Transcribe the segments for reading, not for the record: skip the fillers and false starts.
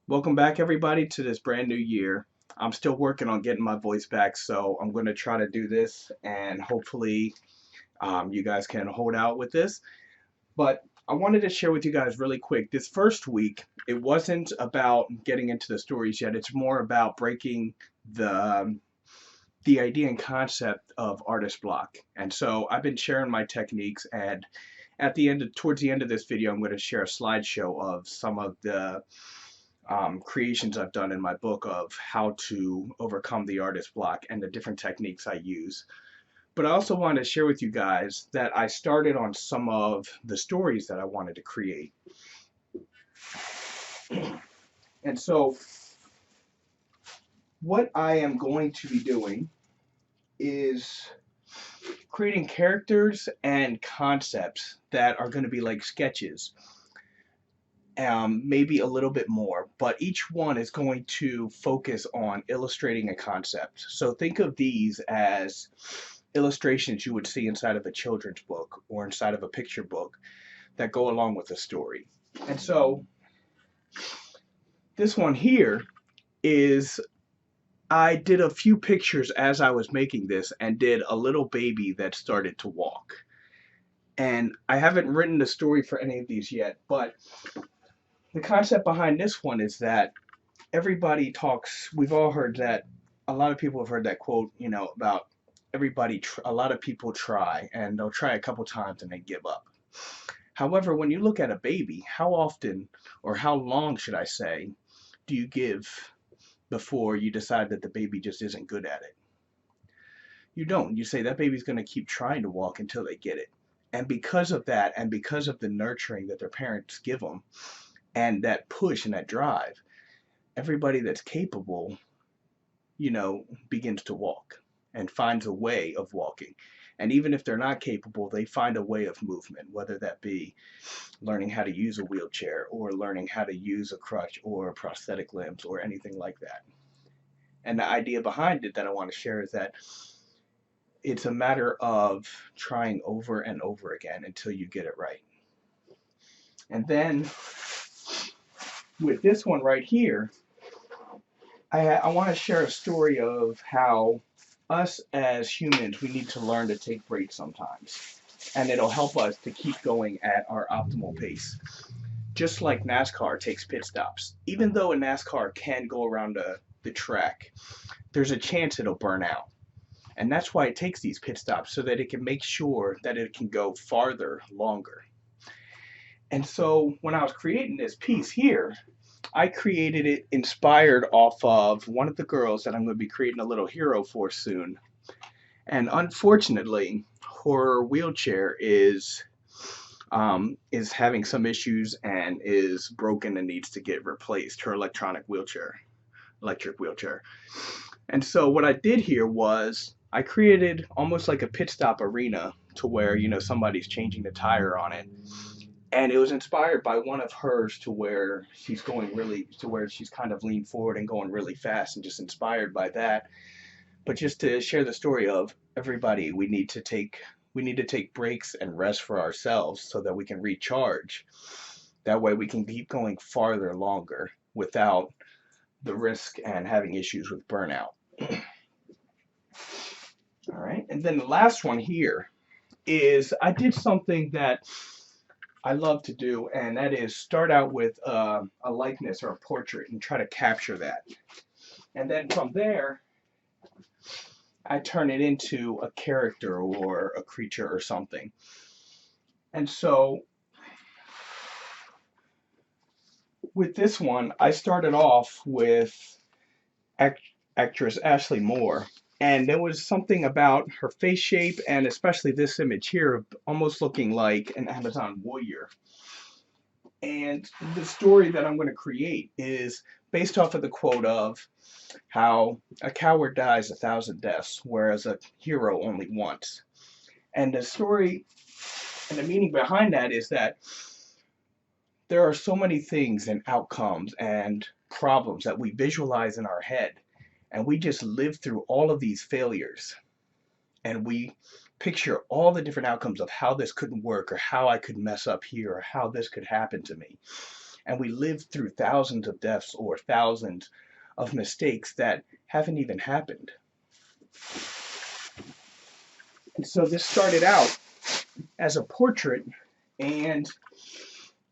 Welcome back, everybody, to this brand new year. I'm still working on getting my voice back, so I'm going to try to do this, and hopefully, you guys can hold out with this. But I wanted to share with you guys really quick. This first week, it wasn't about getting into the stories yet. It's more about breaking the the idea and concept of artist block. And so I've been sharing my techniques, and towards the end of this video, I'm going to share a slideshow of some of the creations I've done in my book of how to overcome the artist block and the different techniques I use. But I also want to share with you guys that I started on some of the stories that I wanted to create. And so what I am going to be doing is creating characters and concepts that are going to be like sketches, maybe a little bit more, but each one is going to focus on illustrating a concept. So think of these as illustrations you would see inside of a children's book or inside of a picture book that go along with the story. And so this one here is I did a few pictures as I was making this and did a little baby that started to walk. And I haven't written the story for any of these yet, but the concept behind this one is that everybody talks, we've all heard that, a lot of people have heard that quote, about a lot of people try and they'll try a couple times and they give up. However, when you look at a baby, how often, or how long should I say, do you give before you decide that the baby just isn't good at it? You don't. You say that baby's going to keep trying to walk until they get it. And because of that, and because of the nurturing that their parents give them, and that push and that drive, everybody that's capable, begins to walk and finds a way of walking. And even if they're not capable, they find a way of movement, whether that be learning how to use a wheelchair or learning how to use a crutch or prosthetic limbs or anything like that. And the idea behind it that I want to share is that it's a matter of trying over and over again until you get it right. And then with this one right here, I want to share a story of how us as humans, we need to learn to take breaks sometimes. And it'll help us to keep going at our optimal pace. Just like NASCAR takes pit stops. Even though a NASCAR can go around the track, there's a chance it'll burn out. And that's why it takes these pit stops, so that it can make sure that it can go farther, longer. And so when I was creating this piece here, I created it inspired off of one of the girls that I'm going to be creating a little hero for soon. And unfortunately, her wheelchair is having some issues and is broken and needs to get replaced. Her electric wheelchair. And so what I did here was I created almost like a pit stop arena to where somebody's changing the tire on it, and it was inspired by one of hers to where she's kind of leaned forward and going really fast, and just inspired by that. But just to share the story of everybody, we need to take breaks and rest for ourselves so that we can recharge. That way we can keep going farther longer without the risk and having issues with burnout. All right, and then the last one here is I did something that I love to do, and that is start out with a likeness or a portrait and try to capture that. And then from there, I turn it into a character or a creature or something. And so with this one, I started off with act- actress Ashley Moore. And there was something about her face shape, and especially this image here, almost looking like an Amazon warrior. And the story that I'm going to create is based off of the quote of how a coward dies 1,000 deaths, whereas a hero only once. And the story and the meaning behind that is that there are so many things and outcomes and problems that we visualize in our head, and we just live through all of these failures, and we picture all the different outcomes of how this couldn't work or how I could mess up here or how this could happen to me. And we live through thousands of deaths or thousands of mistakes that haven't even happened. And so this started out as a portrait, and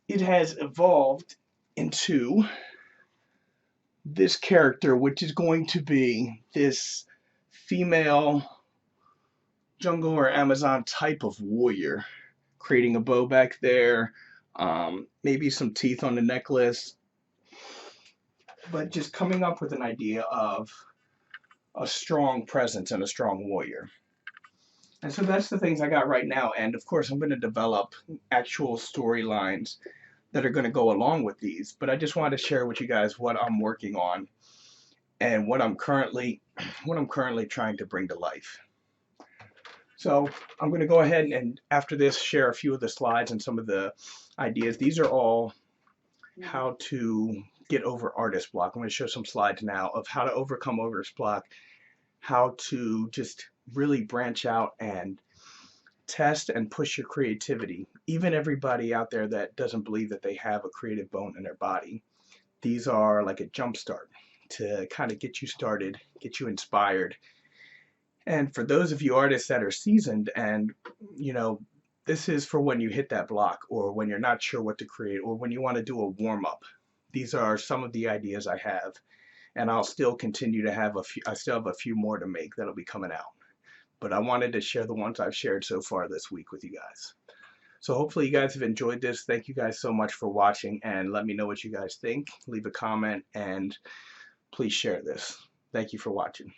it has evolved into this character, which is going to be this female jungle or Amazon type of warrior, creating a bow back there, maybe some teeth on the necklace, but just coming up with an idea of a strong presence and a strong warrior. And so that's the things I got right now. And of course, I'm going to develop actual storylines that are going to go along with these. But I just wanted to share with you guys what I'm working on and what I'm currently trying to bring to life. So I'm going to go ahead and after this share a few of the slides and some of the ideas. These are all how to get over artist block. I'm going to show some slides now of how to overcome artist block, how to just really branch out and test and push your creativity. Even everybody out there that doesn't believe that they have a creative bone in their body, these are like a jump start to kind of get you started, get you inspired. And for those of you artists that are seasoned, and this is for when you hit that block or when you're not sure what to create or when you want to do a warm-up. These are some of the ideas I have, and I'll still continue to have I still have a few more to make that'll be coming out. But I wanted to share the ones I've shared so far this week with you guys. So hopefully you guys have enjoyed this. Thank you guys so much for watching, and let me know what you guys think. Leave a comment and please share this. Thank you for watching.